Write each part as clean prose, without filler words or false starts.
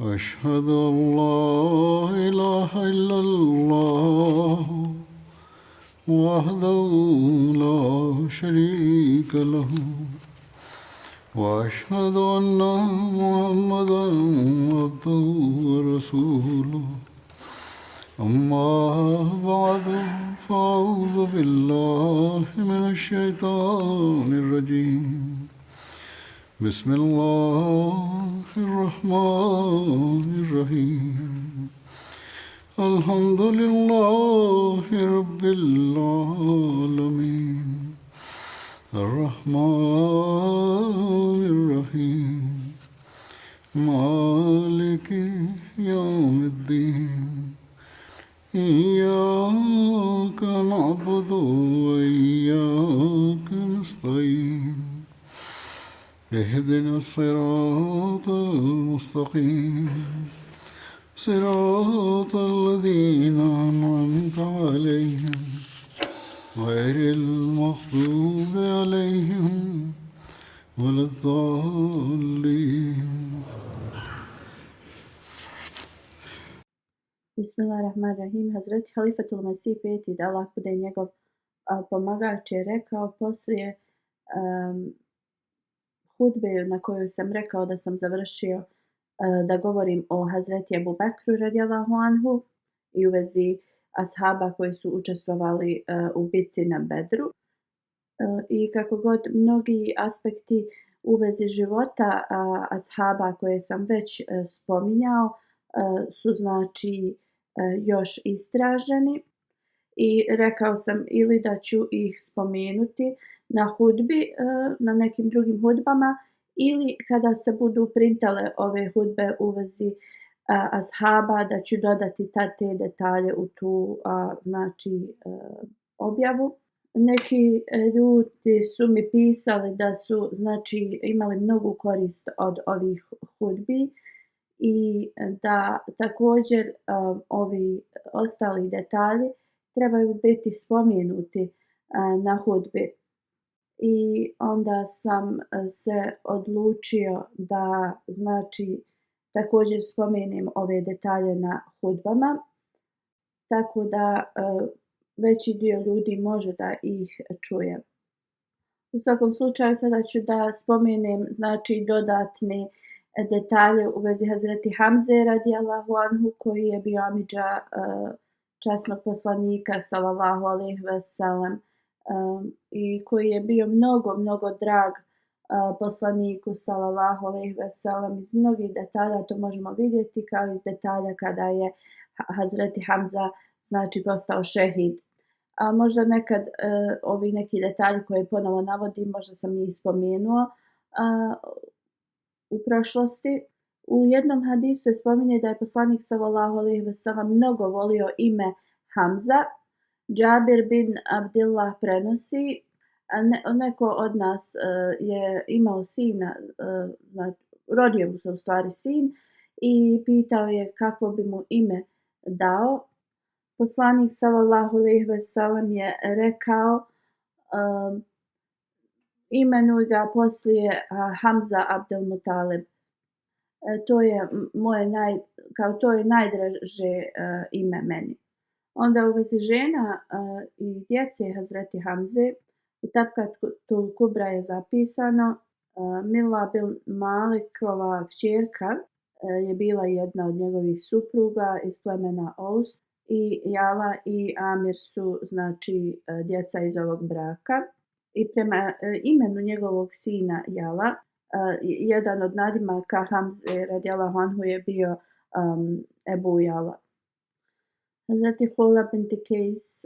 أشهد أن لا إله إلا الله وحده لا شريك له وأشهد أن محمدا عبده ورسوله أما بعد فأعوذ بالله من الشيطان الرجيم بسم الله الرحمن الرحيم الحمد لله رب العالمين الرحمن الرحيم مالك يوم الدين إياك نعبد وإياك نستعين اهدنا الصراط المستقيم صراط الذين أنعمت عليهم غير المغضوب عليهم ولا الضالين. Bismillahirrahmanirrahim. Hazreti Halifatul Masih peti, da Allah bude njegov pomagač, je rekao poslije hudbe na kojoj sam rekao da sam završio da govorim o Hazreti Ebu Bekru radijallahu anhu i u vezi ashaba koji su učestvovali u bitci na Bedru. I kako god mnogi aspekti u vezi života ashaba koje sam već spominjao su znači još istraženi i rekao sam ili da ću ih spomenuti na hudbi, na nekim drugim hudbama, ili kada se budu printale ove hudbe u vezi ashaba da ću dodati te detalje u tu znači objavu. Neki ljudi su mi pisali da su znači imali mnogu korist od ovih hudbi i da također ovi ostali detalji trebaju biti spomenuti na hudbi. I onda sam se odlučio da znači također spomenem ove detalje na hudbama, tako da veći dio ljudi može da ih čuje. U svakom slučaju sada ću da spomenem znači dodatne detalje u vezi Hazreti Hamze radijallahu anhu koji je bio amidža časnog poslanika sallallahu alejhi ve sellem i koji je bio mnogo drag poslaniku sallallahu alejhi ve sellem. Iz mnogih detalja to možemo vidjeti, kao iz detalja kada je Hazreti Hamza znači postao šehid. A možda nekad ovi neki detalji koje ponovo navodim, možda sam ih spomenuo u prošlosti. U jednom hadisu se spominje da je poslanik sallallahu alejhi ve sellem mnogo volio ime Hamza. Džabir bin Abdillah prenosi, neko od nas je imao sina, rodio mu se u stvari sin i pitao je kako bi mu ime dao. Poslanik sallallahu alejhi ve sellem je rekao imenuj ga poslije Hamza Abdel Mutalib. To je to je najdraže ime meni. Onda u vezi žena i djece Hazreti Hamze u Tabkatul Kubra je zapisano Mila bil Malikova kćerka je bila jedna od njegovih supruga iz plemena Aus i Jala i Amir su znači djeca iz ovog braka. I prema imenu njegovog sina Jala, jedan od nadimaka Hamze radijallahu anhu je bio Ebu Jala. Hazreti Hula binti Kejs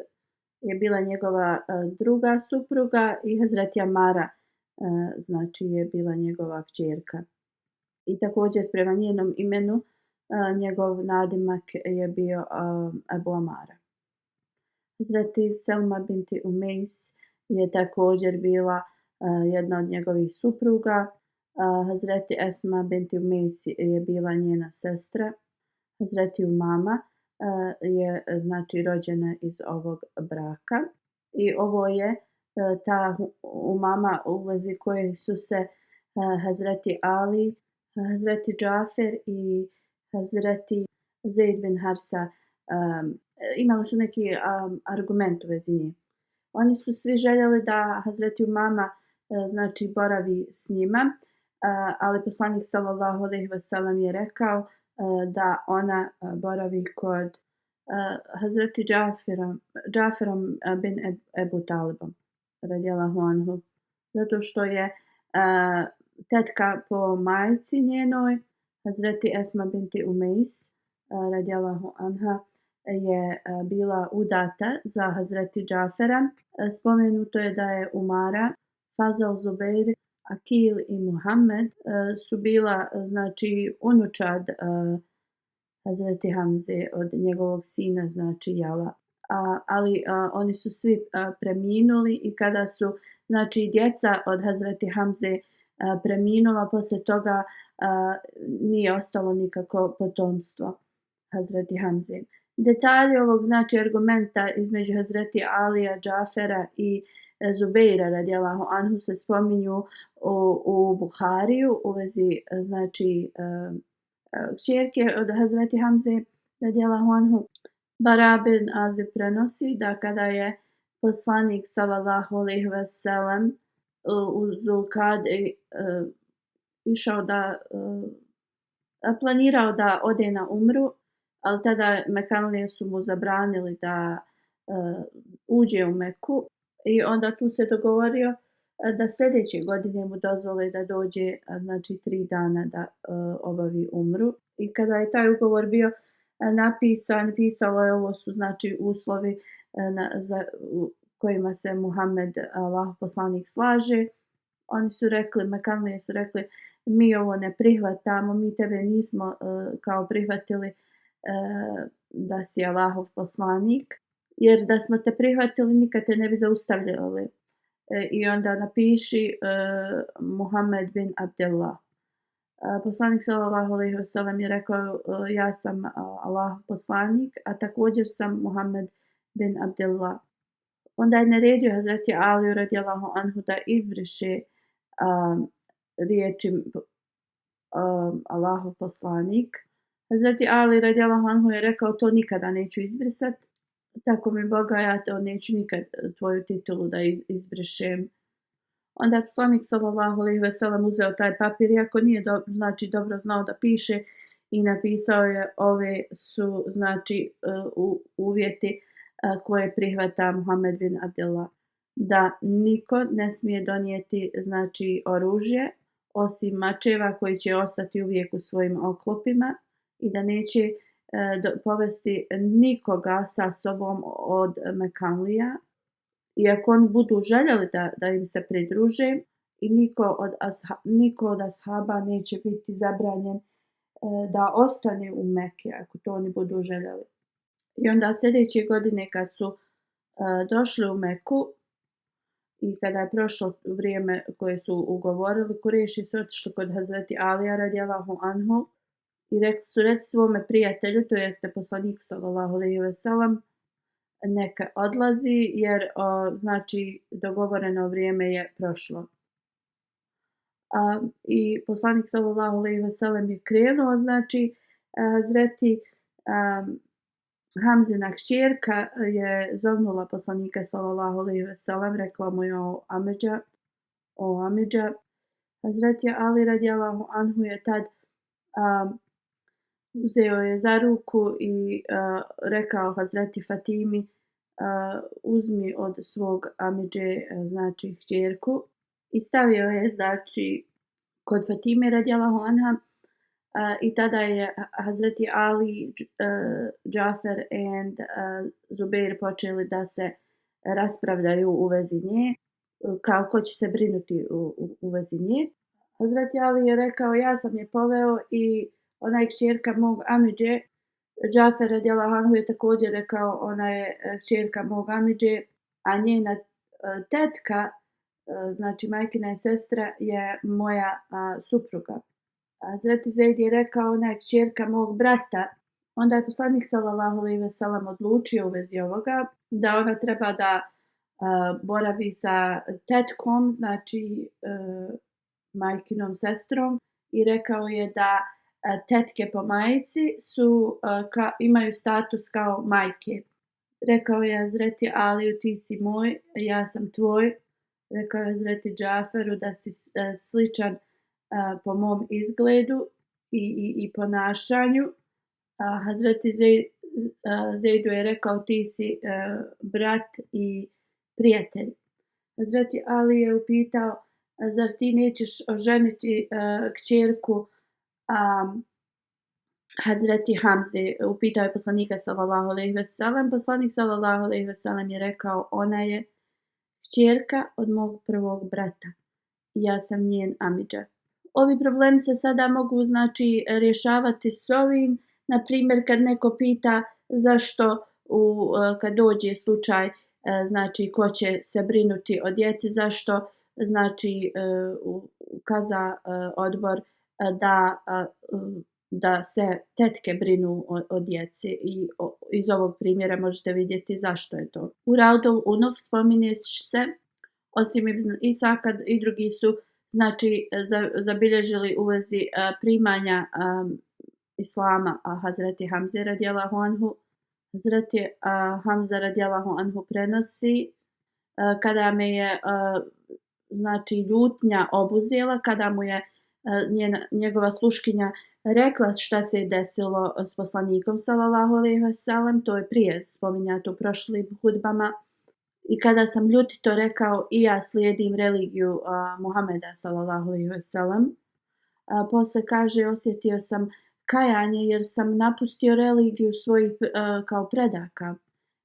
je bila njegova druga supruga i Hazreti Amara znači je bila njegova kćerka. I također prema njenom imenu njegov nadimak je bio Ebu Amara. Hazreti Selma binti Umejs je također bila jedna od njegovih supruga. Hazreti Esma binti Umejs je bila njena sestra. Hazreti Umama je znači rođena iz ovog braka. I ovo je ta Umama u vezi koje su se Hazreti Ali, Hazreti Džafer i Hazreti Zaid bin Harsa imali su neki argument u vezi nje. Oni su svi željeli da Hazreti Umama znači boravi s njima, ali poslanik sallallahu alejhi ve sellem je rekao da ona boravi kod Hazreti Džaferom bin Ebu Talibom radijallahu anhu, zato što je tetka po majci njenoj Hazreti Esma binti Umejs radijallahu anha je bila udata za Hazreti Džafera. Spomenuto je da je Umara, Fazal, Zubeir, Akil i Muhammed su bila znači unučad Hazreti Hamze od njegovog sina, znači Jala. Ali oni su svi preminuli i kada su znači djeca od Hazreti Hamze preminula, poslije toga nije ostalo nikako potomstvo Hazreti Hamze. Detalji ovog znači argumenta između Hazreti Alija, Džafera i Zubeira radijallahu anhu se spominju u Buhariju u vezi znači kćerke od Hazreti Hamze radijallahu anhu. Bara bin Azib prenosi da kada je poslanik sallallahu alejhi ve sellem u Zulkadi išao da planirao da ode na umru, ali tada Mekanlije su mu zabranili da uđe u Meku i onda tu se dogovorio da sljedeće godine mu dozvole da dođe znači 3 dana da obavi umru. I kada je taj ugovor bio napisan, pisalo je ovo su znači uslovi za kojima se Muhammed, Allahov poslanik, slaže. Oni su rekli, Mekanlije su rekli, mi ovo ne prihvatamo, mi tebe nismo kao prihvatili da si Allahov poslanik, jer da smo te prihvatili nikad te ne bi zaustavljali. I onda napiši Muhammed bin Abdullah. Poslanik sallallahu alejhi ve sellem je rekao ja sam Allahov poslanik, a također sam Muhammed bin Abdullah. Onda je naredio Hazreti Aliju radijallahu anhu da izbriše riječi Allahov poslanik. Hazreti Ali radijallahu anhu je rekao to nikada neću izbrisati. Tako mi Boga, ja to neću nikad tvoju titulu da izbrišem. Onda je poslanik sallallahu alejhi ve sellem uzeo taj papir, iako nije znači dobro znao da piše, i napisao je ove su znači uvjeti koje prihvata Muhammed bin Abdullah. Da niko ne smije donijeti znači oružje osim mačeva koji će ostati uvijek u svojim oklopima i da neće povesti nikoga sa sobom od Mekanlija, iako oni budu željeli da im se pridruže, i niko od ashaba neće biti zabranjen da ostane u Meki ako to oni budu željeli. I onda sljedeće godine kad su došli u Meku i kada je prošlo vrijeme koje su ugovorili, Kureši su otišli kod Hazreti Alija radijallahu anhu i rekli su reci svome prijatelju, to jeste poslaniku sallallahu alejhi ve sellem, neka odlazi jer znači dogovoreno vrijeme je prošlo. I poslanik sallallahu alejhi ve sellem je krenuo, znači Hazreti Hamzina kćerka je zovnula poslanika sallallahu alejhi ve sellem, rekla mu je o Amidža. Hazreti Ali radijallahu anhu je tad uzeo je za ruku i rekao Hazreti Fatimi uzmi od svog Amidže znači kćerku, i stavio je znači kod Fatime radijallahu anha. I tada je Hazreti Ali, Džafer and Zubeir počeli da se raspravljaju u vezi nje, kako će se brinuti u vezi nje. Hazreti Ali je rekao ja sam je poveo i ona je kćerka mog Amidže. Džafer radijallahu anhu je također rekao ona je kćerka mog Amidže, a njena tetka, znači majkina sestra, je moja supruga. Hazreti Zaid je rekao ona je kćerka mog brata. Onda je poslanik sallallahu alejhi ve sellem odlučio u vezi ovoga da ona treba da boravi sa tetkom, znači majkinom sestrom, i rekao je da tetke po majici su, imaju status kao majke. Rekao je Hazreti Aliju, ti si moj, ja sam tvoj. Rekao je Hazreti Džaferu da si sličan po mom izgledu i ponašanju. Hazreti Zejdu je rekao ti si brat i prijatelj. Hazreti Ali je upitao zar ti nećeš oženiti kćerku Hazreti Hamze, upitao je poslanika sallallahu alejhi ve sellem. Poslanik sallallahu alejhi ve sellem je rekao ona je kćerka od mog prvog brata. Ja sam njen amidža. Ovi problemi se sada mogu znači rješavati s ovim. Na primjer kad neko pita zašto kad dođe slučaj znači ko će se brinuti o djeci, zašto znači kaza odbor da se tetke brinu o djeci i iz ovog primjera možete vidjeti zašto je to. U Raudul Unuf spominje se, osim Ibn Isaka i drugi su znači zabilježili u vezi primanja Islama Hazreti Hamze radijallahu anhu. Hazreti Hamza radijallahu anhu prenosi kada me je znači ljutnja obuzela, kada mu je njegova sluškinja rekla šta se je desilo s poslanikom sallallahu alejhi ve sellem, to je prije spominjato u prošlim hudbama, i kada sam ljutito rekao i ja slijedim religiju Muhameda sallallahu alejhi ve sellem, posle kaže osjetio sam kajanje jer sam napustio religiju svojih kao predaka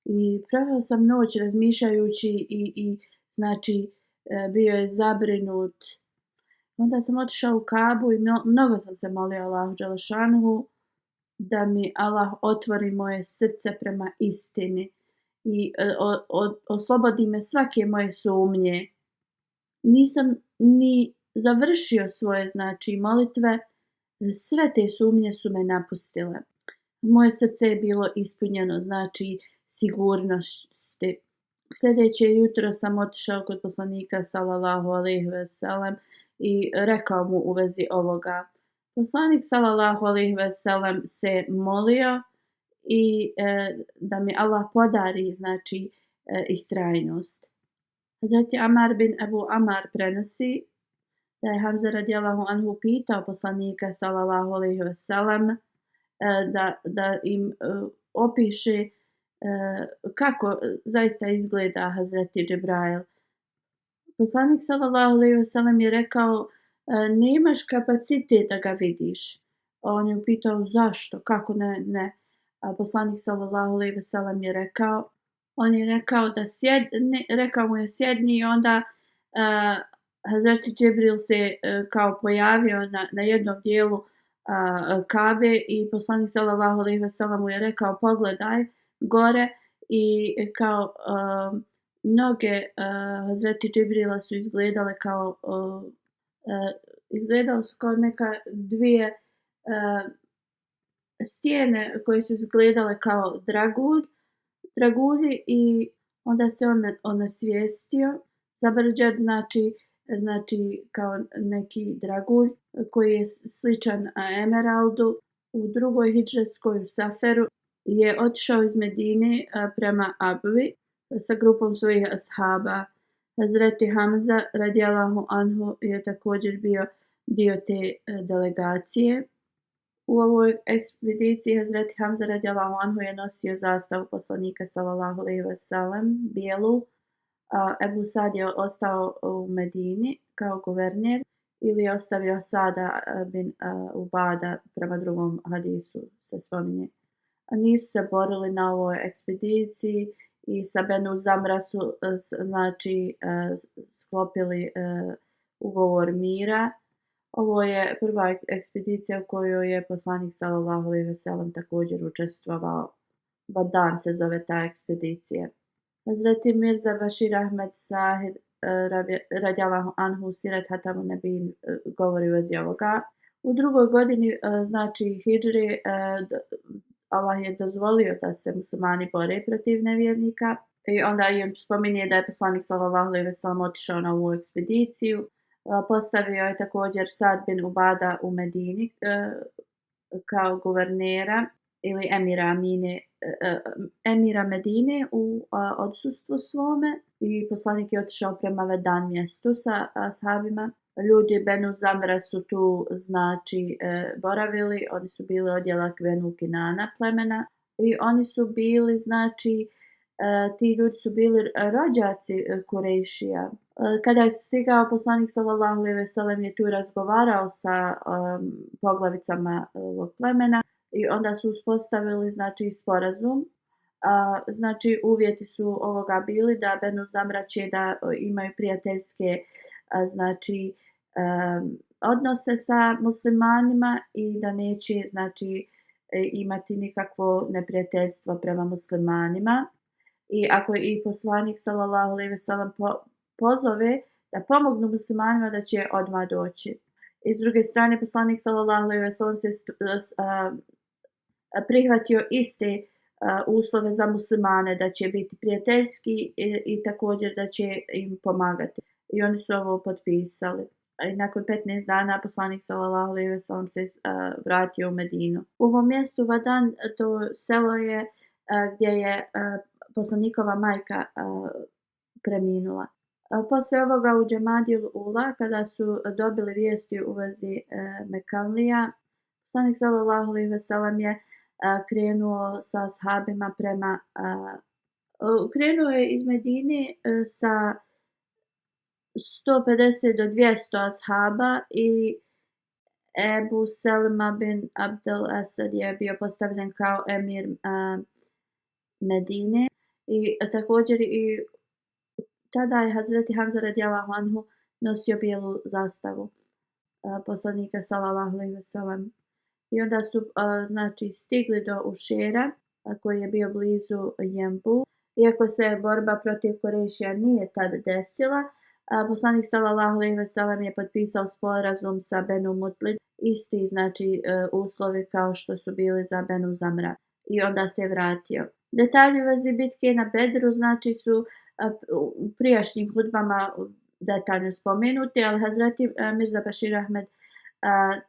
i proveo sam noć razmišljajući i znači bio je zabrinut. Onda sam otišao u Kabu i mnogo sam se molio Allahu dželešanuhu da mi Allah otvori moje srce prema istini i oslobodi me svake moje sumnje. Nisam ni završio svoje znači molitve, sve te sumnje su me napustile. Moje srce je bilo ispunjeno znači sigurnosti. Sljedeće jutro sam otišao kod poslanika sallallahu alejhi ve sellem i rekao mu u vezi ovoga. Poslanik sallallahu alejhi ve sellem se molio i da mi Allah podari znači istrajnost. Hazreti Amar bin Abu Amar prenosi da je Hamza radijallahu anhu pitao poslanika sallallahu alejhi ve sellem da im opiše kako zaista izgleda Hazreti Džibrail. Poslanik sallallahu alejhi ve sellem je rekao nemaš kapacitet da ga vidiš. On je upitao zašto, kako ne. Poslanik sallallahu alejhi ve sellem je rekao, on je rekao da rekao mu je sjedni i onda Hazreti Džibril se kao pojavio na jednom dijelu Kabe i poslanik sallallahu alejhi ve sellem mu je rekao pogledaj gore i kao noge Hazreti Džibrila su izgledale kao neka dvije stijene koje su izgledale kao dragulji i onda se on onasvijestio. Zabrđad znači kao neki dragulj koji je sličan emeraldu. U drugoj hidžretskoj saferu je otišao iz Medine prema Abvi sa grupom svojih ashaba. Hazreti Hamza radijallahu anhu je također bio dio te delegacije. U ovoj ekspediciji Hazreti Hamza radijallahu anhu je nosio zastavu poslanika sallallahu alejhi ve sellem, bijelu. Ebu Sad je ostao u Medini kao guverner ili je ostavio Sada bin Ubada, prema drugom hadisu se spominje. Nisu se borili na ovoj ekspediciji i sa Benu Zamra su znači sklopili ugovor mira. Ovo je prva ekspedicija u kojoj je poslanik sallallahu alejhi ve sellem također učestvovao. Badan se zove ta ekspedicija. Hazreti Mirza Bashir Ahmed Sahid radijallahu anhu Sirat Hatamun Nebin govori u vezi ovoga. U drugoj godini znači hidžri Allah je dozvolio da se muslimani bore protiv nevjernika i onda je spominje da je poslanik sallallahu alejhi ve sellem otišao na ovu ekspediciju. Postavio je također Sad bin Ubada u Medini kao guvernera ili emira Medine u odsustvu svome i poslanik je otišao prema Vedan mjestu sa ashabima. Ljudi Benu Zamra su tu znači boravili, oni su bili odjelak Benu Kinana plemena i oni su bili znači ti ljudi su bili rođaci Kurejšija. Kada je stigao poslanik sallallahu alejhi ve sellem je tu razgovarao sa poglavicama ovog plemena i onda su uspostavili znači sporazum. Znači uvjeti su ovoga bili da Benu Zamra će da imaju prijateljske znači odnose sa muslimanima i da neće znači imati nikakvo neprijateljstvo prema muslimanima. I ako i poslanik sallallahu alejhi ve sellem pozove da pomognu muslimanima da će odmah doći. I s druge strane poslanik sallallahu alejhi ve sellem se prihvatio iste uslove za muslimane, da će biti prijateljski i također da će im pomagati. I oni su ovo potpisali. I nakon 15 dana poslanik sallallahu alejhi ve sellem se vratio u Medinu. U ovom mjestu Vadan, to selo je gdje je poslanikova majka preminula. Poslije ovoga u Džemadil Ula, kada su dobili vijesti u vezi Mekanlija, poslanik sallallahu alejhi ve sellem je krenuo sa ashabima krenuo je iz Medine sa 150 do 200 ashaba i Ebu Selma bin Abdel Asad je bio postavljen kao emir Medine i također i tada je Hazreti Hamza radijallahu anhu nosio bijelu zastavu poslanika sallallahu alejhi ve sellem. I onda su znači stigli do Ušera koji je bio blizu Jembu. Iako se borba protiv Kurejšija nije tad desila, poslanik sallallahu alejhi ve sellem je potpisao sporazum sa Benu Mutlid, isti znači uslovi kao što su bili za Benu Zamra. I onda se vratio. Detalji u vezi bitke na Bedru znači su u prijašnjim hudbama detaljno spomenuti, ali Hazreti Mirza Bashir Ahmed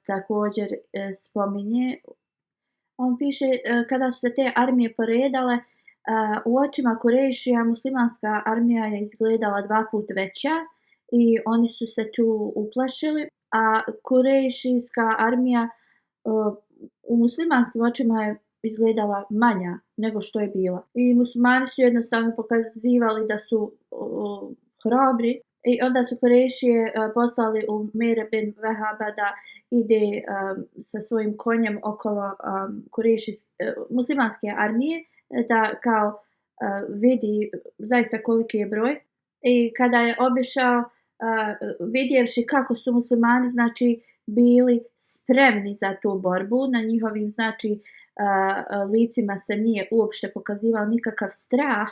također spominje. On piše kada su se te armije poredale, u očima Kurejšija muslimanska armija je izgledala 2 puta veća i oni su se tu uplašili, a Kurejšijska armija u muslimanskim očima je izgledala manja nego što je bila. I muslimani su jednostavno pokazivali da su hrabri i onda su Kurejšije poslali Umer bin Vehaba da ide sa svojim konjem okolo muslimanske armije da kao vidi zaista koliki je broj. I kada je obišao vidjevši kako su muslimani znači bili spremni za tu borbu, na njihovim znači licima se nije uopšte pokazivao nikakav strah.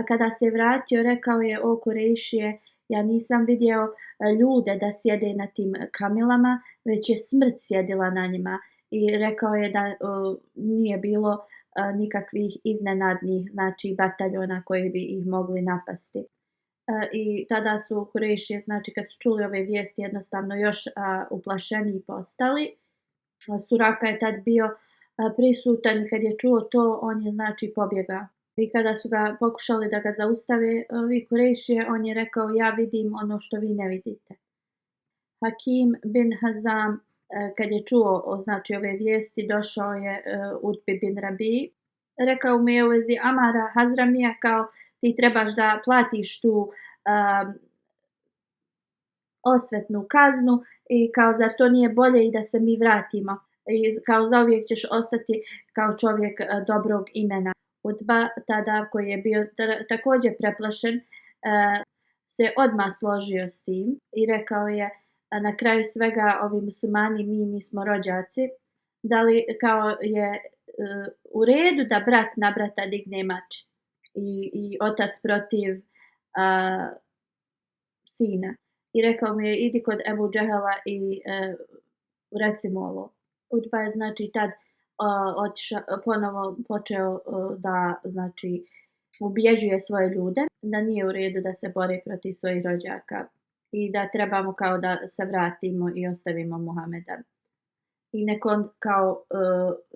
Kada se vratio, rekao je: o Kurejšije, ja nisam vidio ljude da sjede na tim kamilama, već je smrt sjedila na njima. I rekao je da nije bilo nikakvih iznenadnih znači bataljona koji bi ih mogli napasti. I tada su Kurejšije, znači kad su čuli ove vijesti, jednostavno još uplašeniji postali. Suraka je tad bio prisutan i kad je čuo to, on je znači pobjegao. I kada su ga pokušali da ga zaustave, ovi Kurejšije, on je rekao: ja vidim ono što vi ne vidite. Hakim bin Hazam, kad je čuo znači ove vijesti, došao je Utbi bin Rabi. Rekao mu je u vezi Amara Hazramija kao: ti trebaš da platiš tu osvetnu kaznu i kao zar to nije bolje i da se mi vratimo. I kao zauvijek ćeš ostati kao čovjek dobrog imena. Utba tada, koji je bio također preplašen, se odmah složio s tim i rekao je: na kraju svega ovi muslimani, mi smo rođaci, da li kao je u redu da brat na brata digne mač i otac protiv sina. I rekao mu je: idi kod Ebu Džehela i reci mu ovo. Utba je znači tad ponovo počeo da znači ubjeđuje svoje ljude da nije u redu da se bore protiv svojih rođaka i da trebamo kao da se vratimo i ostavimo Muhameda. i neko on kao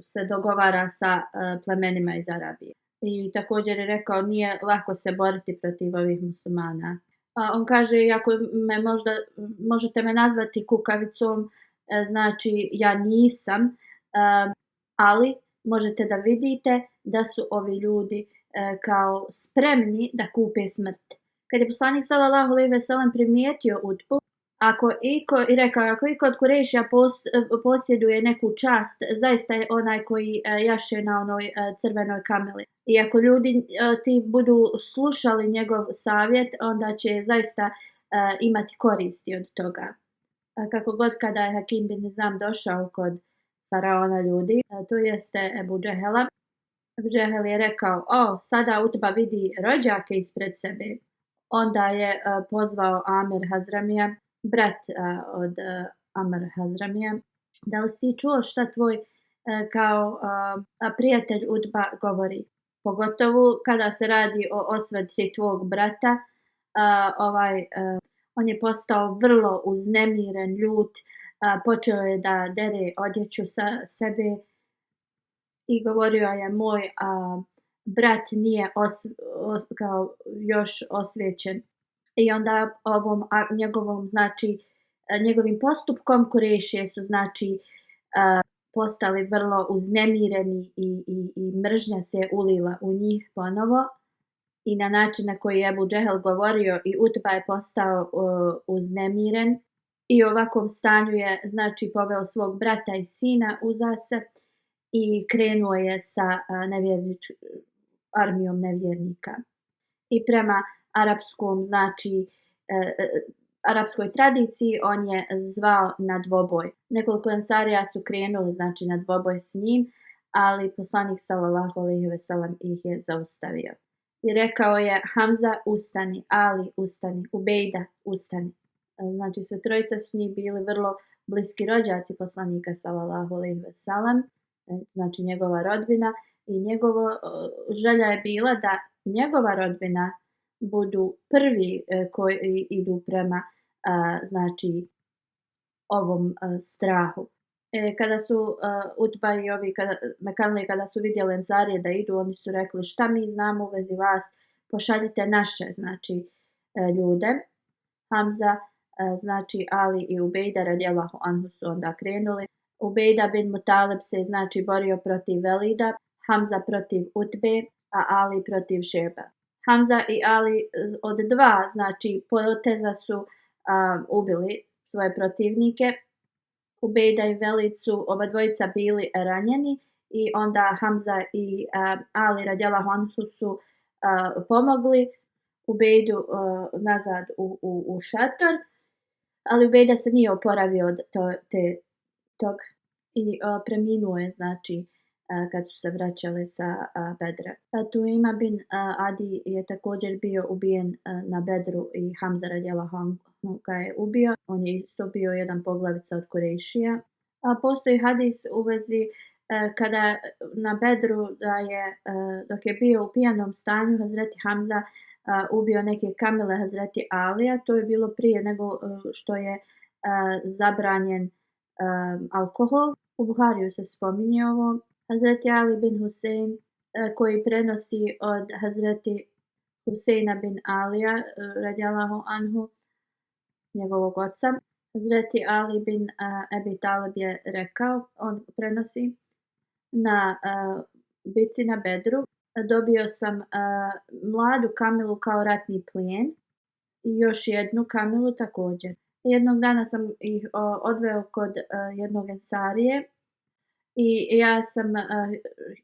se dogovara sa plemenima iz Arabije. I također je rekao nije lako se boriti protiv ovih muslimana. On kaže ako možete me nazvati kukavicom, znači ja nisam, ali možete da vidite da su ovi ljudi kao spremni da kupe smrt. Kad je poslanik sallallahu alejhi ve sellem primijetio Utbu, i rekao ako iko od Kurejšija posjeduje neku čast, zaista je onaj koji jaše na onoj crvenoj kameli. I ako ljudi ti budu slušali njegov savjet, onda će zaista imati koristi od toga. Kako god kada je Hakim bin Hizam došao kod faraona ljudi, to jeste Ebu Džehela, Ebu Džehel je rekao, sada Utba vidi rođake ispred sebe. Onda je pozvao Amir Hazramija, brat od Amr Hazramija. Da li si čuo šta tvoj kao prijatelj Utba govori? Pogotovo kada se radi o osveti tvog brata, on je postao vrlo uznemiren, ljut, počeo je da dere odjeću sa sebe i govorio je moj brat nije kao još osvećen. I onda njegovim postupkom Kurejšije su postali vrlo uznemireni i mržnja se ulila u njih ponovo. I na način na koji je Ebu Džehel govorio i Utba je postao uznemiren i u ovakvom stanju je poveo svog brata i sina uza se i krenuo je sa armijom nevjernika. I prema arapskoj tradiciji on je zvao na dvoboj. Nekoliko ensarija su krenuli na dvoboj s njim, ali poslanik sallallahu alejhi ve sellem ih je zaustavio. I rekao je Hamza ustani, Ali ustani, Ubejda ustani. Znači sve trojica su njih bili vrlo bliski rođaci poslanika sallallahu alejhi ve sellem, znači njegova rodbina i želja je bila da njegova rodbina budu prvi koji idu prema ovom strahu. Kada su Utba i ovi Mekanlije kada su vidjeli ensarije da idu, oni su rekli šta mi znamo u vezi vas, pošaljite naše ljude. Hamza, Ali i Ubejda radijallahu anhu su onda krenuli. Ubejda bin Mutalib se borio protiv Velida, Hamza protiv Utbe, a Ali protiv Šeba. Hamza i Ali od dva poteza su ubili svoje protivnike. Ubejda i Velid su oba dvojica bili ranjeni i onda Hamza i Ali radijallahu anhu su pomogli Ubejdu nazad u šator, ali Ubejda se nije oporavio od tog i preminuo je kad su se vraćali sa Bedra. Tuima bin Adi je također bio ubijen na Bedru i Hamza radijallahu anhu ga je ubio. On je isto bio jedan poglavica od Kurejšija. Postoji hadis u vezi kada na Bedru dok je bio u pijanom stanju Hazreti Hamza ubio neke kamile Hazreti Alija. To je bilo prije nego što je zabranjen alkohol. U Buhariju se spominje ovo. Hazreti Ali bin Husein koji prenosi od Hazreti Huseina bin Alija radijallahu anhu, njegovog oca. Hazreti Ali bin Abi Talib je rekao, on prenosi, na bici na Bedru dobio sam mladu kamilu kao ratni plijen i još jednu kamilu također. Jednog dana sam ih odveo kod jednog ensarije i ja sam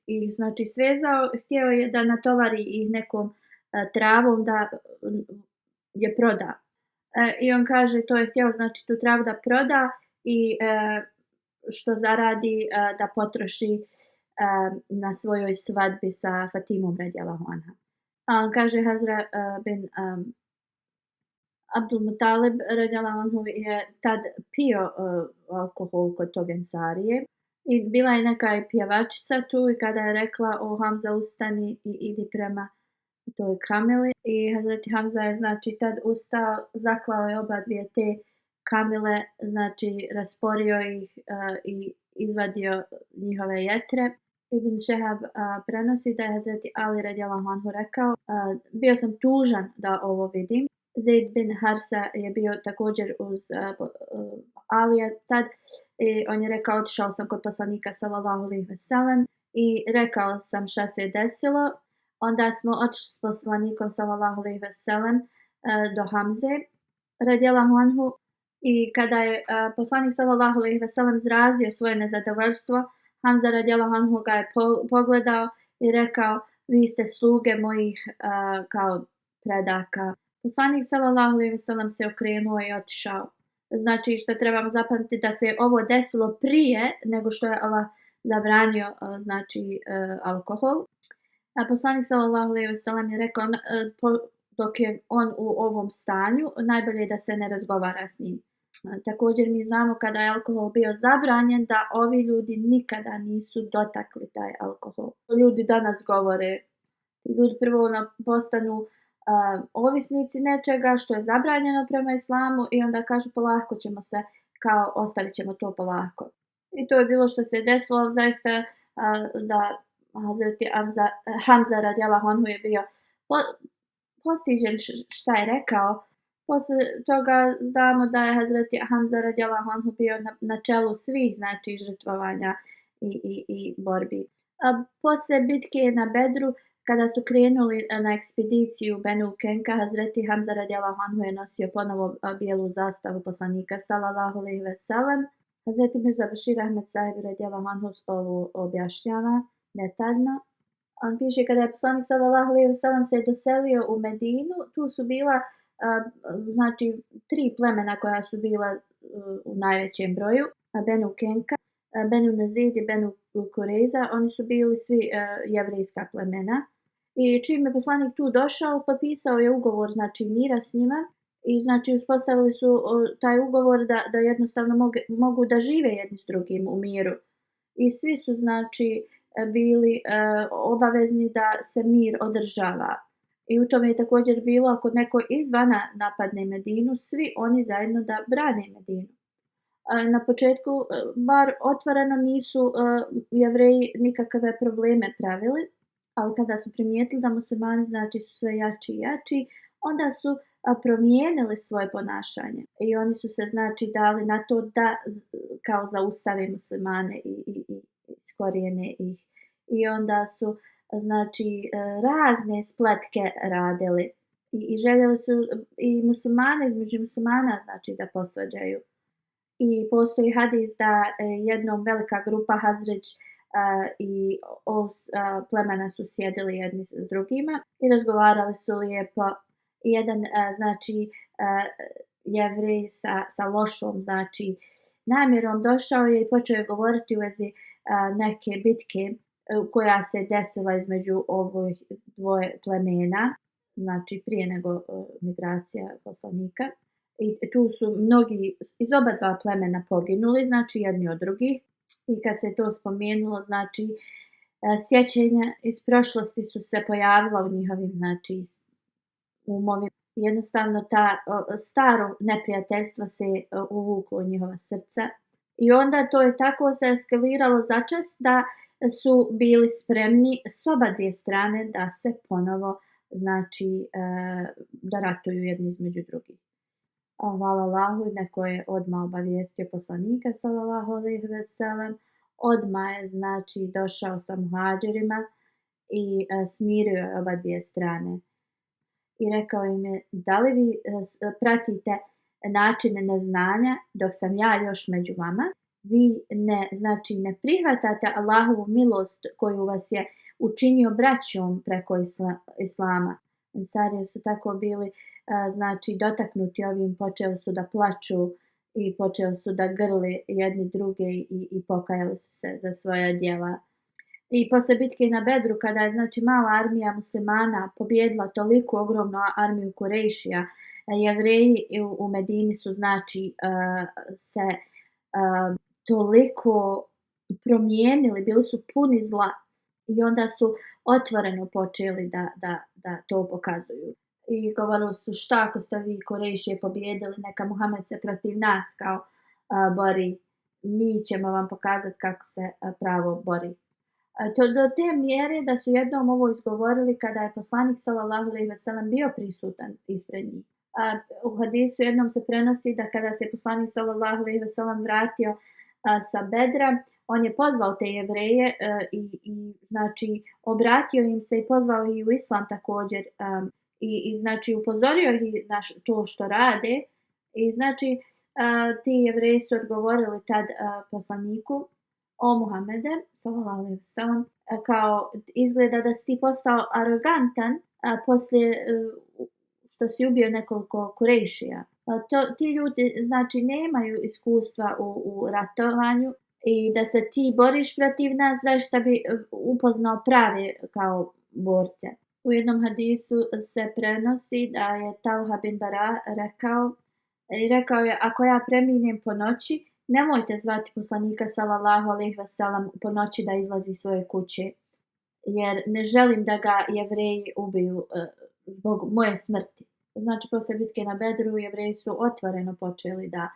ih svezao, htio je da natovari ih nekom travom da je proda. I on kaže to je htio tu travu da proda i što zaradi da potroši na svojoj svadbi sa Fatimom radijallahu anha. A on kaže Hazra bin Abdul Mutalib radijallahu anhu je tad pio alkohol kod tog ensarije. I bila je neka pjevačica tu i kada je rekla o Hamza ustani i idi prema toj kamili i Hazreti Hamza je tad ustao, zaklao je oba dvije te kamile, znači rasporio ih i izvadio njihove jetre. Ibn Šehab prenosi da je Hazreti Ali radijallahu anhu rekao: bio sam tužan da ovo vidim. Zaid bin Harsa je bio također uz Alija tad i on je rekao: otišao sam kod poslanika sallallahu alejhi ve sellem i rekao sam šta se je desilo. Onda smo otišli s poslanikom sallallahu alejhi ve sellem do Hamze radijallahu anhu i kada je poslanik sallallahu alejhi ve sellem izrazio svoje nezadovoljstvo, Hamza radijallahu anhu ga je pogledao i rekao: vi ste sluge mojih kao predaka. Poslanik sallallahu alejhi ve sellem se okrenuo i otišao. Znači što trebamo zapamtiti da se ovo desilo prije nego što je Allah zabranio znači alkohol. A poslanik sallallahu alejhi ve sellem je rekao dok je on u ovom stanju, najbolje je da se ne razgovara s njim. Također mi znamo kada je alkohol bio zabranjen da ovi ljudi nikada nisu dotakli taj alkohol. Ljudi danas govore, ljudi prvo postanu ovisnici nečega što je zabranjeno prema islamu i onda kažu polako ćemo se, kao ostavit ćemo to polako. I to je bilo što se desilo zaista da Hazreti Hamza radijallahu anhu je bio postiđen šta je rekao. Poslije toga znamo da je Hazreti Hamza radijallahu anhu bio na čelu svih znači žrtvovanja i borbi. Poslije bitke na Bedru, kada su krenuli na ekspediciju Benu Kenka, Hazreti Hamza radijallahu anhu je nosio ponovo bijelu zastavu poslanika sallallahu alejhi ve sellem. Hazreti Mirza Bešir Ahmed Sahib radijallahu anhu ovo objašnjava detaljno. On piše kada je poslanik sallallahu alejhi ve sellem se doselio u Medinu, tu su bila znači 3 plemena koja su bila u najvećem broju, Benu Kenka, Benu Nazid i Benu Kureza. Oni su bili svi jevrejska plemena. I čim je poslanik tu došao, potpisao je ugovor znači mira s njima i znači uspostavili su taj ugovor da jednostavno mogu da žive jedni s drugim u miru. I svi su znači bili obavezni da se mir održava. I u tome je također bilo ako neko izvana napadne Medinu, svi oni zajedno da brane Medinu. Na početku bar otvoreno nisu Jevreji nikakve probleme pravili, ali kada su primijetili da muslimani znači su sve jači i jači, onda su promijenili svoje ponašanje i oni su se znači dali na to da kao zaustave muslimane i iskorijene ih. I onda su znači razne spletke radili i željeli su i muslimane između muslimana znači da posvađaju. I postoji hadis da jednom velika grupa Hazređ i plemena su sjedili jedni s drugima i razgovarali su lijepo. Jedan znači Jevrej sa lošom znači namjerom došao je i počeo je govoriti u vezi neke bitke koja se desila između ovih dvoje plemena, znači prije nego migracija poslanika. I tu su mnogi iz oba dva plemena poginuli, znači jedni od drugih. I kad se to spomenulo, znači sjećanja iz prošlosti su se pojavila u njihovim znači umovima. Jednostavno ta staro neprijateljstvo se uvuklo u njihova srca. I onda to je tako se eskaliralo začas da su bili spremni s oba dvije strane da se ponovo znači da ratuju jedni između drugih. Hvala Allahu, neko je odmah obavijestio poslanika sallallahu alejhi ve sellem, odmah je znači došao sa muhadžirima i smirio je oba dvije strane. I rekao im je: da li vi pratite načine neznanja dok sam ja još među vama? Vi ne prihvatate Allahovu milost koju vas je učinio braćom preko islama. Ensarije su tako bili znači dotaknuti ovim, počeli su da plaču i počeli su da grli jedni druge i pokajali su se za svoja djela. I posle bitke na Bedru, kada je znači mala armija muslimana pobjedila toliko ogromnu armiju Kurejšija, Jevreji u Medini su znači se toliko promijenili, bili su puni zla i onda su otvoreno počeli da to pokazuju. i govorili su šta ako ste vi Kurejšije pobijedili, neka Muhammed se protiv nas kao bori, mi ćemo vam pokazati kako se pravo bori. To do te mjere da su jednom ovo izgovorili kada je poslanik sallallahu alejhi ve sellem bio prisutan ispred njih. U hadisu jednom se prenosi da kada se poslanik sallallahu alejhi ve sellem vratio sa Bedra, on je pozvao te Jevreje i znači obratio im se i pozvao ih u islam također i znači upozorio ih na to što rade i znači ti Jevreji su odgovorili tad poslaniku: o Muhammede, sallallahu alejhi ve sellem, kao izgleda da si ti postao arogantan poslije što si ubio nekoliko Kurejšija. Ti ljudi znači nemaju iskustva u ratovanju i da se ti boriš protiv nas, zašto bi upoznao prave kao borce. U jednom hadisu se prenosi da je Talha bin Bara rekao je: ako ja preminem po noći, nemojte zvati poslanika sallallahu alejhi ve sellem po noći da izlazi iz svoje kuće, jer ne želim da ga Jevreji ubiju zbog moje smrti. Znači, poslije bitke na Bedru Jevreji su otvoreno počeli da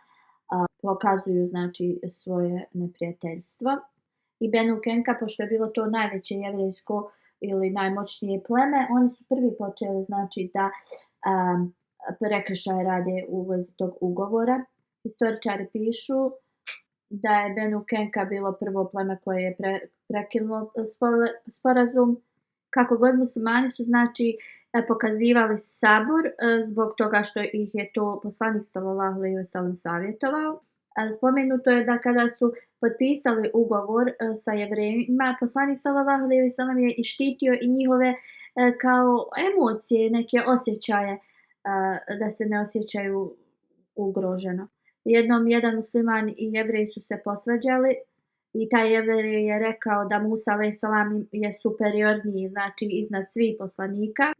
pokazuju znači svoje neprijateljstvo. I Benu Kenka, pošto je bilo to najveće jevrejsko ili najmoćnije pleme, oni su prvi počeli znači da prekršaje rade u vezi tog ugovora. Historičari pišu da je Benu Kenka bilo prvo pleme koje je prekinulo sporazum. Kako god muslimani su znači pokazivali sabor zbog toga što ih je to poslanik sallallahu alejhi ve sellem savjetovao. Spomenuto je da kada su potpisali ugovor sa Jevrejima, poslanik sallallahu alejhi ve sellem je i štitio i njihove kao emocije, neke osjećaje da se ne osjećaju ugroženo. Jednom jedan musliman i Jevrej su se posvađali i taj Jevrej je rekao da Musa alejhi selam je superiorniji, znači iznad svih poslanika.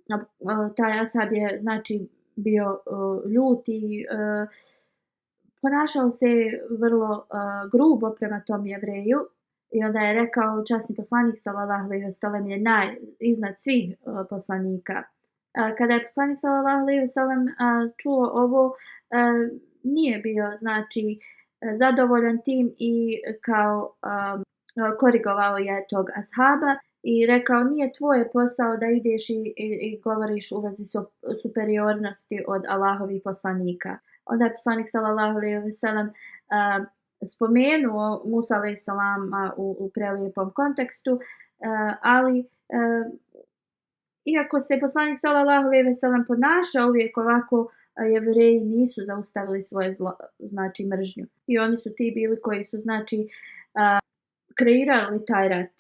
Taj ashab je znači bio ljut i ponašao se vrlo grubo prema tom Jevreju i onda je rekao: časni poslanik sallallahu alejhi ve sellem je iznad svih poslanika. Kada je poslanik sallallahu alejhi ve sellem čuo ovo, nije bio znači zadovoljan tim i kao korigovao je tog ashaba i rekao: nije tvoj posao da ideš i govoriš u vezi superiornosti od Allahovih poslanika. Onda je poslanik sallallahu alejhi ve sellem spomenuo Musa alejhi selam u prelijepom kontekstu, ali iako se poslanik sallallahu alejhi ve sellem ponašao uvijek ovako, Jevreji nisu zaustavili svoje zlo, znači mržnju. I oni su ti bili koji su znači kreirali taj rat.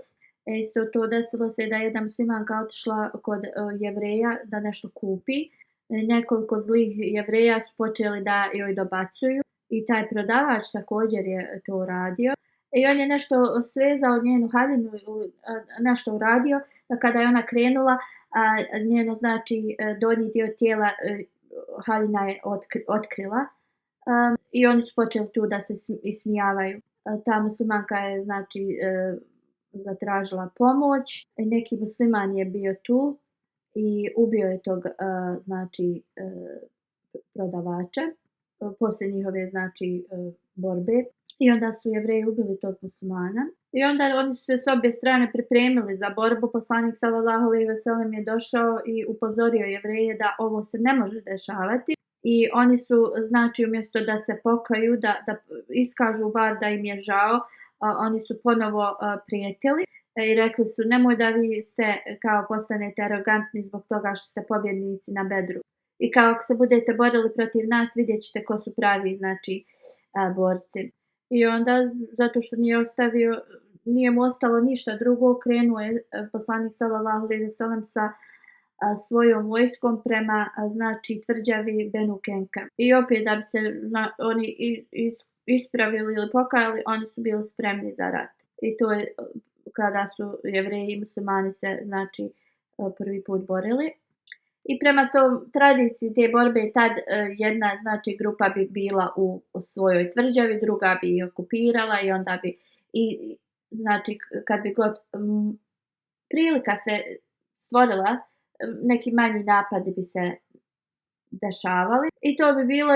Isto to desilo se da je jedna muslimanka otišla kod Jevreja da nešto kupi. Nekoliko zlih Jevreja su počeli da joj dobacuju i taj prodavač također je to uradio. I on je nešto svezao njenu haljinu, nešto uradio, da kada je ona krenula, njeno znači donji dio tijela haljina je otkrila i oni su počeli tu da se ismijavaju. Ta muslimanka je znači zatražila pomoć. Neki musliman je bio tu i ubio je tog znači prodavača poslije njihove znači borbe. I onda su Jevreji ubili tog muslimana. I onda oni su se s obje strane pripremili za borbu. Poslanik sallallahu alejhi ve sellem je došao i upozorio Jevreje da ovo se ne može dešavati. I oni su znači umjesto da se pokaju, da iskažu bar da im je žao, oni su ponovo prijetili i rekli su: nemoj da vi se kao postanete arogantni zbog toga što ste pobjednici na Bedru. I kao ako se budete borili protiv nas, vidjet ćete ko su pravi znači borci. I onda, zato što nije mu ostalo ništa drugo, krenuo je poslanik sallallahu alejhi ve sellem sa svojom vojskom prema znači tvrđavi Benu Kenka. I opet da bi se oni ispravili ili pokajali, oni su bili spremni za rat. I to je kada su Jevreji i muslimani se znači prvi put borili. I prema tom tradiciji te borbe tad jedna znači grupa bi bila u svojoj tvrđavi, druga bi ih okupirala i onda bi znači kad bi god prilika se stvorila, neki manji napadi bi se dešavali i to bi bilo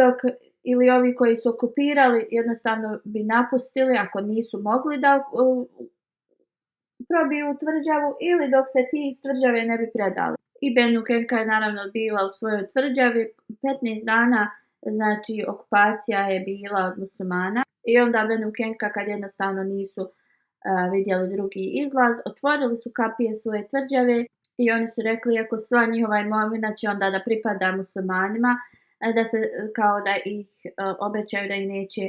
dok ili ovi koji su okupirali jednostavno bi napustili ako nisu mogli da probiju tvrđavu ili dok se ti iz tvrđave ne bi predali. I Bennukenka je naravno bila u svojoj tvrđavi, 15 dana znači okupacija je bila od muslimana i onda Bennukenka kad jednostavno nisu vidjeli drugi izlaz, otvorili su kapije svoje tvrđave i oni su rekli ako sva njihova imovina će onda da pripada muslimanima, da se kao da ih obećaju da ih neće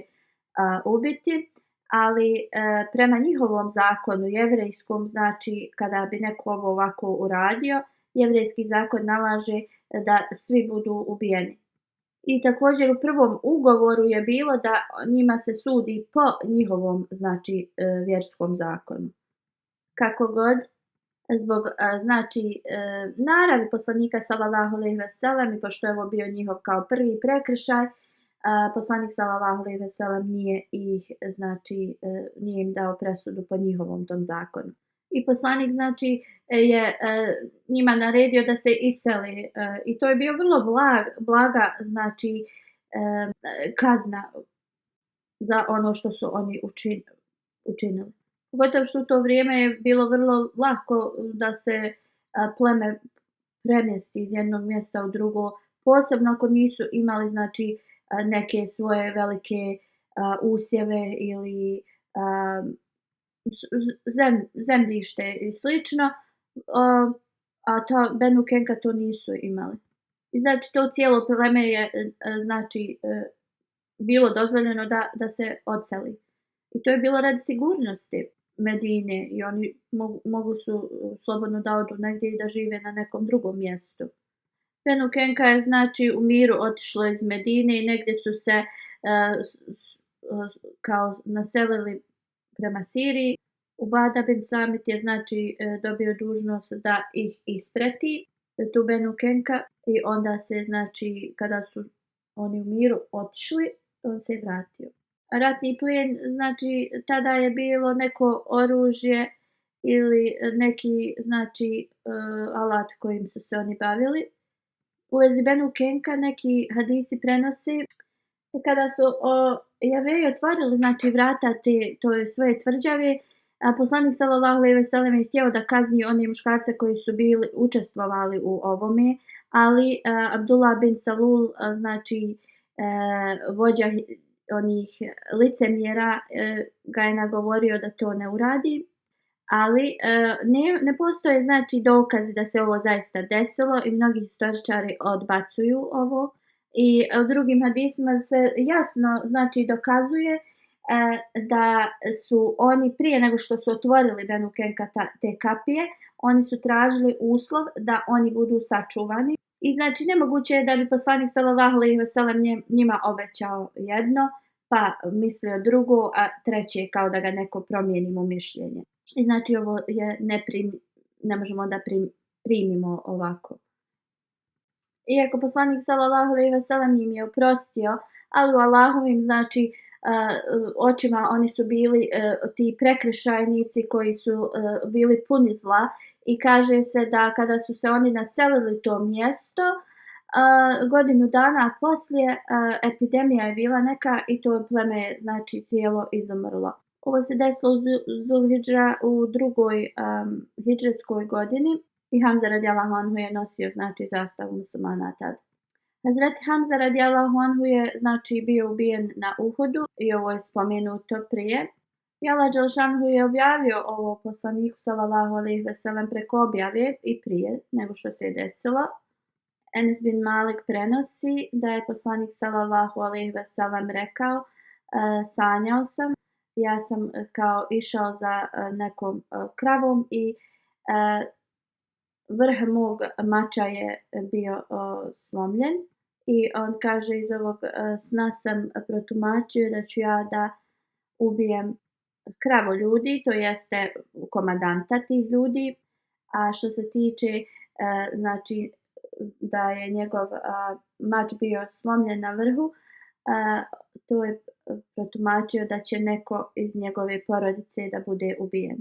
ubiti, ali prema njihovom zakonu jevrejskom, znači kada bi neko ovo ovako uradio, jevrejski zakon nalaže da svi budu ubijeni. I također u prvom ugovoru je bilo da njima se sudi po njihovom znači vjerskom zakonu. Kako god, zbog znači naravi poslanika sallallahu alejhi ve sellem i pošto je ovo bio njihov kao prvi prekršaj, poslanik sallallahu alejhi ve sellem nije im dao presudu po njihovom tom zakonu. I poslanik znači je njima naredio da se iseli i to je bio vrlo blaga znači kazna za ono što su oni učinili. Pogotovo što u to vrijeme je bilo vrlo lako da se pleme premjesti iz jednog mjesta u drugo, posebno ako nisu imali znači neke svoje velike usjeve ili zemljište i slično, a Bennukenka to nisu imali. I znači to cijelo pleme je znači bilo dozvoljeno da se odseli. I to je bilo radi sigurnosti Medine i oni mogu su slobodno da odu negdje i da žive na nekom drugom mjestu. Bennukenka je znači u miru otišlo iz Medine i negdje su se kao naselili prema Siriji. Ubada bin Samit je znači dobio dužnost da ih isprati, tu Bennukenka, i onda se znači kada su oni u miru otišli, on se vratio. Ratni plijen, znači tada je bilo neko oružje ili neki znači alat kojim su se oni bavili. U vezi Bennukenka neki hadisi prenosi kada su Jevreji otvorili znači vrata te svoje tvrđave, poslanik sallallahu alejhi ve sellem je htio da kazni one muškarce koji su učestvovali u ovome, ali Abdullah bin Salul, znači vođa onih licemjera, ga je nagovorio da to ne uradi, ali ne postoje znači dokazi da se ovo zaista desilo i mnogi historičari odbacuju ovo. I u drugim hadisima se jasno znači dokazuje da su oni prije nego što su otvorili Bennukenka te kapije, oni su tražili uslov da oni budu sačuvani. I znači nemoguće je da bi poslanik sallallahu alejhi ve sellem njima obećao jedno, pa mislio drugo, a treće kao da ga neko promijeni u mišljenje. I znači ovo je ne možemo da primimo ovako. Iako poslanik sallallahu alejhi ve sellem im je oprostio, ali u Allahovim znači očima oni su bili ti prekršajnici koji su bili puni zla i kaže se da kada su se oni naselili to mjesto, godinu dana poslije epidemija je bila neka i to pleme je znači cijelo izumrlo. Ovo se desilo u Zulhidža u drugoj hidžretskoj godini i Hamza radijallahu anhu je nosio znači zastavu muslimana tada. Hazreti Hamza radijallahu anhu je znači bio ubijen na Uhudu i ovo je spomenuto prije. I Allah dželešanu je objavio ovo poslaniku sallallahu alejhi ve sellem preko objave i prije nego što se je desilo. Enes bin Malik prenosi da je poslanik sallallahu alejhi ve sellem rekao: sanjao sam, ja sam kao išao za nekom kravom i vrh mog mača je bio slomljen i on kaže iz ovog sna sam protumačio da ću ja da ubijem kravu ljudi, to jeste komandanta tih ljudi, a što se tiče znači da je njegov mač bio slomljen na vrhu, to je protumačio da će neko iz njegove porodice da bude ubijen.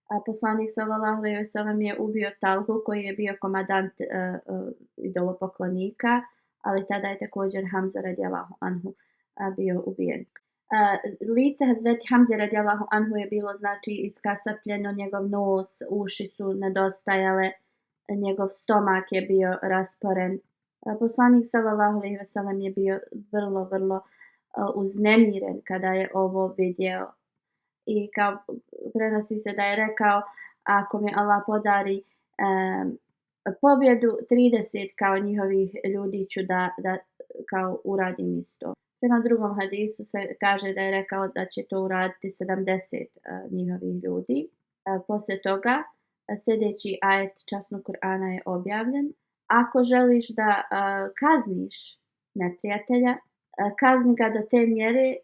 A poslanik sallallahu alejhi ve sellem je ubio Talhu koji je bio komandant idolopoklonika, ali tada je također Hamza radijallahu anhu bio ubijen. Lice Hazreti Hamze radijallahu anhu je bilo znači iskasapljeno, njegov nos, uši su nedostajale, njegov stomak je bio rasporen. Poslanik sallallahu alejhi ve sellem je bio vrlo uznemiren kada je ovo vidio. I kao prenosi se da je rekao, ako mi Allah podari pobjedu, 30 kao njihovih ljudi ću da kao uradim isto. Prema drugom hadisu se kaže da je rekao da će to uraditi 70 njihovih ljudi. Poslije toga sljedeći ajet časnog Kur'ana je objavljen. Ako želiš da kazniš neprijatelja, kazni ga do te mjere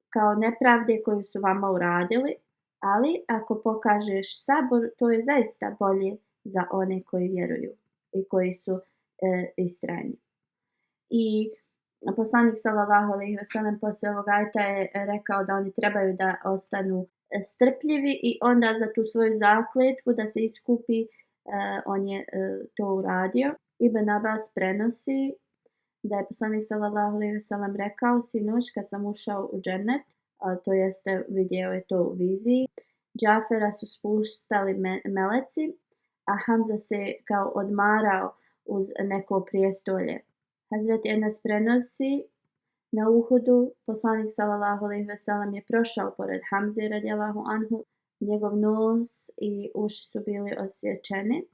kao nepravde koju su vama uradili, ali ako pokažeš sabor, to je zaista bolje za one koji vjeruju i koji su istrajni. I poslanik sallallahu alejhi ve sellem poslije ovog ajeta je rekao da oni trebaju da ostanu strpljivi i onda za tu svoju zakletvu da se iskupi, on je to uradio. Ibn Abbas prenosi da je poslanik sallallahu alejhi ve sellem rekao, sinoć kad sam ušao u džennet, to jeste vidio je to u viziji, Džafera su spuštali meleci, a Hamza se kao odmarao uz neko prijestolje. Hazreti Enes prenosi, na Uhudu poslanik sallallahu alejhi ve sellem je prošao pored Hamze radijallahu anhu, njegov nos i uši su bili osječeni.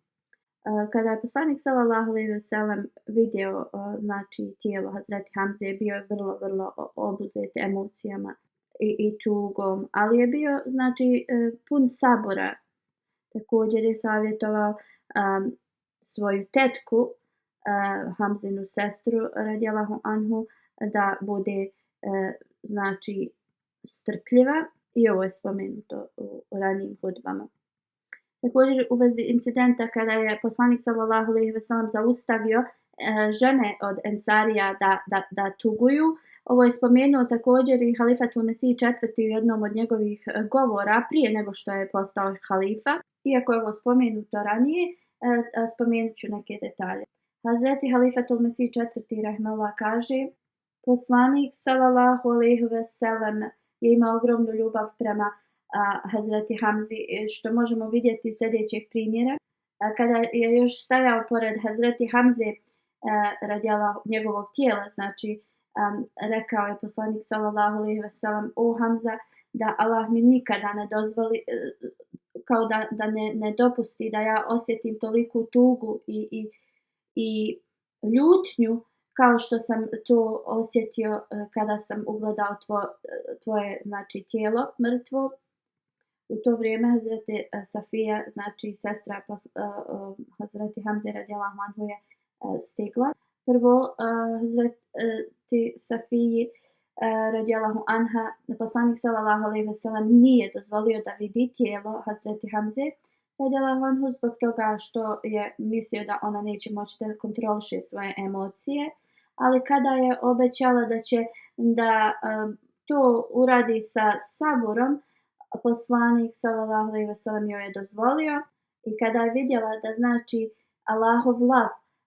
Kada je poslanik sallallahu alejhi ve sellem vidio znači tijelo Hazreti Hamze, bio je vrlo obuzet emocijama i tugom, ali je bio znači pun sabora. Također je savjetovao svoju tetku, Hamzinu sestru radijallahu anhu, da bude znači strpljiva, i ovo je spomenuto u ranijim hudbama. Također u vezi incidenta kada je poslanik sallallahu alejhi ve sellem zaustavio žene od Ensarija da tuguju, ovo je spomenuo također i halifatul Mesih IV u jednom od njegovih govora prije nego što je postao halifa. Iako je ovo spomenuto ranije, spomenut ću neke detalje. Hazreti halifatul Mesih IV rahimehullah kaže, poslanik sallallahu alejhi ve sellem je imao ogromnu ljubav prema Hazreti Hamzi, što možemo vidjeti iz sljedećeg primjera. Kada je još stajao pored Hazreti Hamze radijallahu njegovog tijela, znači rekao je poslanik sallallahu alejhi ve sellem, o Hamza, da Allah mi nikada ne dozvoli, kao da ne dopusti da ja osjetim toliku tugu i ljutnju kao što sam to osjetio kada sam ugledao tvoje znači tijelo mrtvo. U to vrijeme Hazreti Safija, znači sestra Hazreti Hamze radijallahu anhu je stigla. Prvo Hazreti Safiji radijallahu anha, poslanik sallallahu alejhi ve sellem nije dozvolio da vidi tijelo Hazreti Hamze radijallahu anhu zbog toga što je mislio da ona neće moći da kontroliše svoje emocije, ali kada je obećala da će da to uradi sa saburom, poslanik sallallahu alejhi ve sellem joj je dozvolio, i kada je vidjela da znači Allahov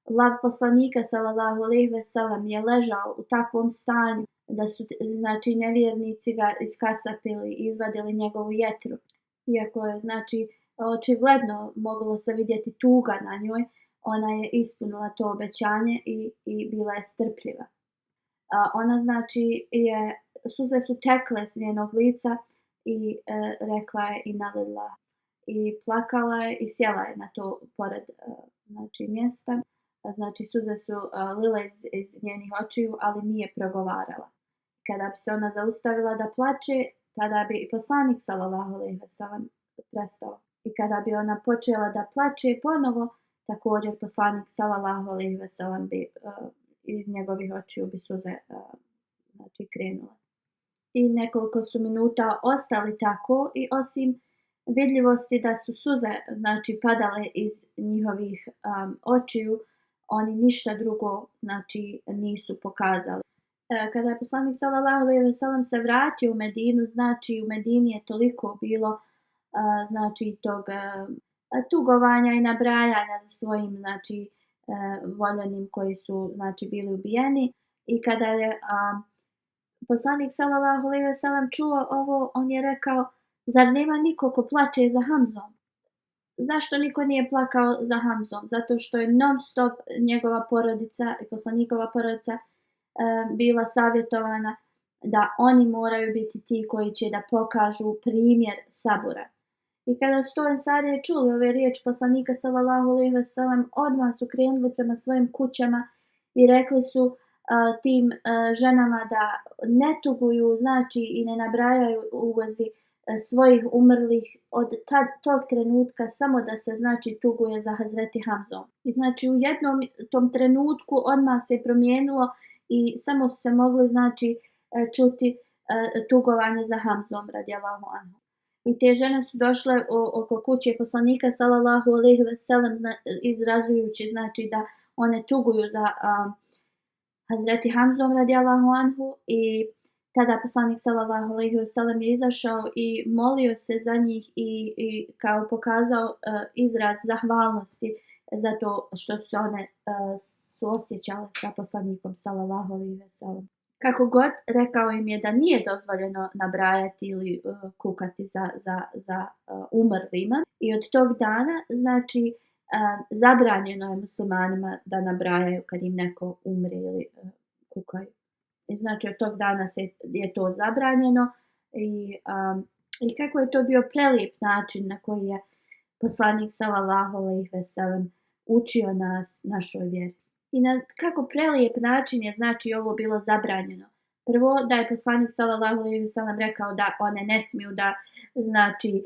lav poslanika sallallahu alejhi ve sellem je ležao u takvom stanju da su znači nevjernici ga iskasapili i izvadili njegovu jetru. Iako je znači očigledno moglo se vidjeti tuga na njoj, ona je ispunila to obećanje i bila je strpljiva. Ona znači suze su tekle s njenog lica i rekla je inna lillah, i plakala je i sjela je na to pored znači mjesta. Znači suze su lile iz njenih očiju, ali nije progovarala. Kada bi se ona zaustavila da plače, tada bi i poslanik sallallahu alejhi ve sellem prestao. I kada bi ona počela da plače ponovo, također poslanik sallallahu alejhi ve sellem bi iz njegovih očiju bi suze znači krenule. I nekoliko su minuta ostali tako, i osim vidljivosti da su suze znači padale iz njihovih očiju, oni ništa drugo znači nisu pokazali. Kada je poslanik sallallahu alejhi ve sellem se vratio u Medinu, znači u Medini je toliko bilo znači tog tugovanja i nabrajanja za svojim znači voljenim koji su znači bili ubijeni. I kada je poslanik sallallahu alejhi ve sellem čuo ovo, on je rekao: zar nema niko ko plače za Hamzom? Zašto niko nije plakao za Hamzom? Zato što je non stop njegova porodica i poslanikova porodica bila savjetovana da oni moraju biti ti koji će da pokažu primjer sabora. I kada su to ensarije čuli ove riječi poslanika sallallahu alejhi ve sellem, odmah su krenuli prema svojim kućama i rekli su tim ženama da ne tuguju, znači i ne nabrajaju u vezi svojih umrlih od tog trenutka, samo da se znači tuguje za Hazreti Hamzom. I znači u jednom tom trenutku odmah se promijenilo i samo su se mogli znači čuti tugovanje za Hamzom radijallahu anhu. I te žene su došle oko kuće poslanika sallallahu alejhi ve sellem izrazujući znači da one tuguju za Hazreti Hamzom radijallahu anhu. I tada poslanik sallallahu alejhi ve sellem je izašao i molio se za njih i kao pokazao izraz zahvalnosti zato što su one suosjećale sa poslanikom sallallahu alejhi ve sellem. Kako god, rekao im je da nije dozvoljeno nabrajati ili kukati za umrlima. I od tog dana, znači, zabranjeno je muslimanima da nabrajaju kad im neko umre ili kukaju. I znači, od tog dana je to zabranjeno. I kako je to bio prelijep način na koji je poslanik sallallahu alejhi ve sellem učio nas našoj vjeri. I na kako prelijep način je znači ovo bilo zabranjeno. Prvo da je poslanik sallallahu alejhi ve sellem rekao da one ne smiju da znači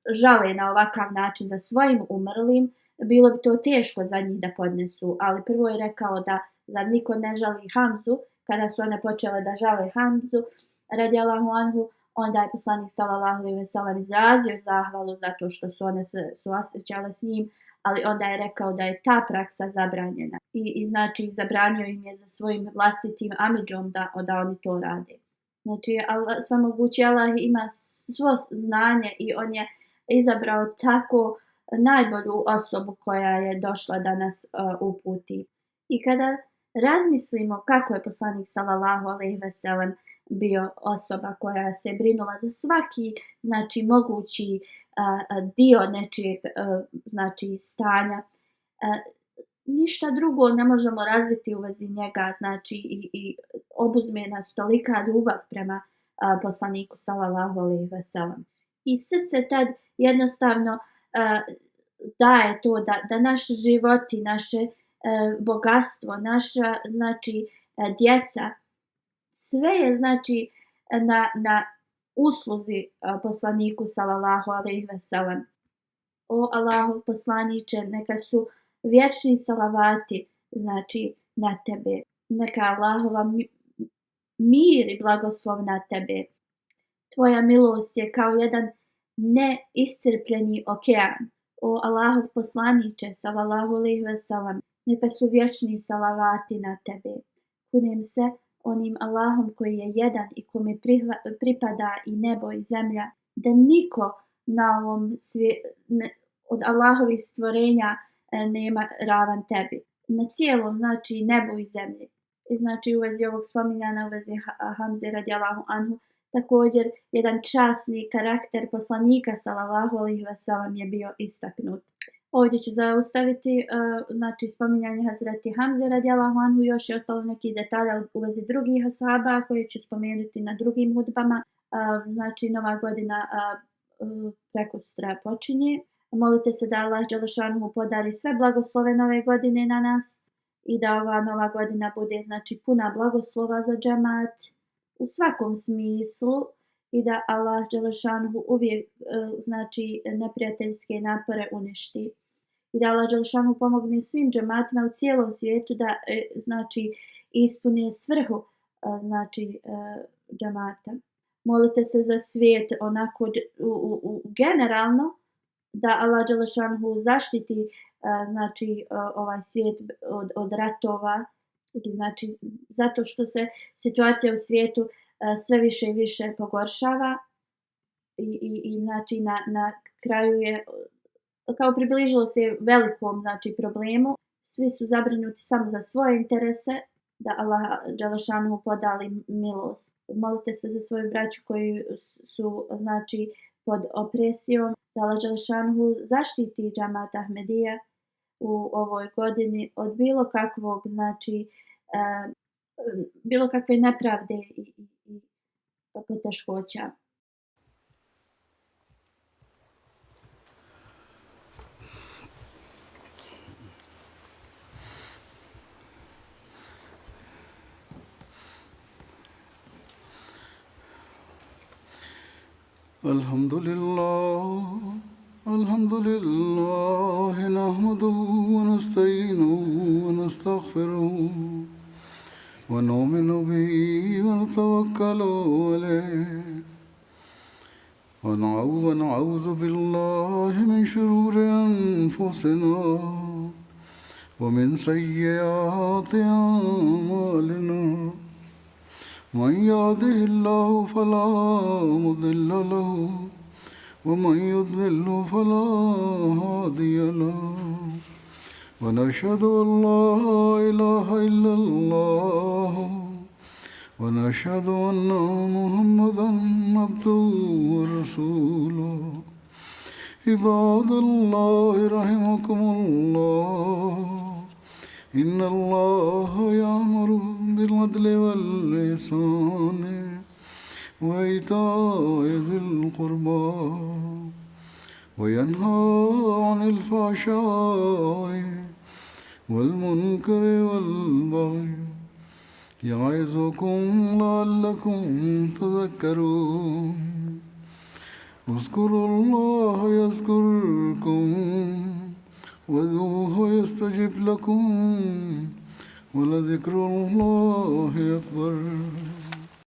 žale na ovakav način za svojim umrlim, bilo bi to teško za njih da podnesu, ali prvo je rekao da zar niko ne žali Hamzu. Kada su one počele da žale Hamzu radijallahu anhu, onda je poslanik sallallahu alejhi ve sellem izrazio zahvalu zato što su one suosjećale s njim, ali onda je rekao da je ta praksa zabranjena. I znači zabranio im je za svojim vlastitim amidžom da oni to rade. Znači svemogući Allah ima svo znanje i on je izabrao tako najbolju osobu koja je došla da nas uputi. I kada razmislimo kako je poslanik sallallahu alejhi ve sellem bio osoba koja se brinula za svaki znači mogući dio nečijeg znači stanja, ništa drugo ne možemo razviti u vezi njega, znači i obuzme nas tolika ljubav prema poslaniku sallallahu alejhi ve sellem. I srce tad jednostavno daje to da naši životi, naše bogatstvo, naša znači djeca, sve je znači na usluzi poslaniku sallallahu alejhi ve sellem. O Allahov poslaniče, neka su vječni salavati znači na tebe. Neka Allahova mir i blagoslov na tebe. Tvoja milost je kao jedan neiscrpljeni okean. O Allahov poslaniče sallallahu alejhi ve sellem, neka su vječni salavati na tebe. Kunem se onim Allahom koji je jedan i kome pripada i nebo i zemlja, da niko na ovom od Allahovih stvorenja nema ravan tebi. Na cijelom znači nebu i zemlji. I znači u vezi ovog spominjana, u vezi Hamze radijallahu anhu, također jedan časni karakter poslanika sallallahu alejhi ve sellem je bio istaknut. Ovdje ću zaustaviti znači spominjanje Hazreti Hamze radijallahu anhu, još je ostalo neki detalja u vezi drugih ashaba koje ću spomenuti na drugim hudbama. Znači nova godina prekosutra počinje. Molite se da Allah dželešanuhu podari sve blagoslove nove godine na nas i da ova nova godina bude znači puna blagoslova za džemat u svakom smislu i da Allah dželešanuhu uvijek znači neprijateljske napore uništi. I da Allah dželešanuhu pomogne svim džematima u cijelom svijetu da znači ispune svrhu znači džemata. Molite se za svijet onako generalno da Allah dželešanuhu zaštiti znači ovaj svijet od ratova, znači zato što se situacija u svijetu sve više i više pogoršava i znači na kraju je kao približilo se velikom znači problemu. Svi su zabrinuti samo za svoje interese, da Allah dželešanu podali milost. Molite se za svoju braću koji su znači pod opresijom, da Allah dželešanu zaštiti džemat Ahmedija u ovoj godini od bilo kakvog znači bilo kakve nepravde i poteškoća. الحمد لله نحمده ونستعينه ونستغفره ونؤمن به ونتوكل عليه ونعوذ بالله من شرور أنفسنا ومن سيئات أعمالنا من يهده الله فلا مضل له ومن يضلل فلا هادي له ونشهد أن لا إله إلا الله ونشهد أن محمدا عبده ورسوله عباد الله رحمكم الله إن الله يأمر بالعدل والإحسان وإيتاء ذي القربى وينهى عن الفحشاء والمنكر والبغي يعظكم لعلكم تذكرون اذكروا الله يذكركم وادعوه يستجب لكم ولذكر الله أكبر.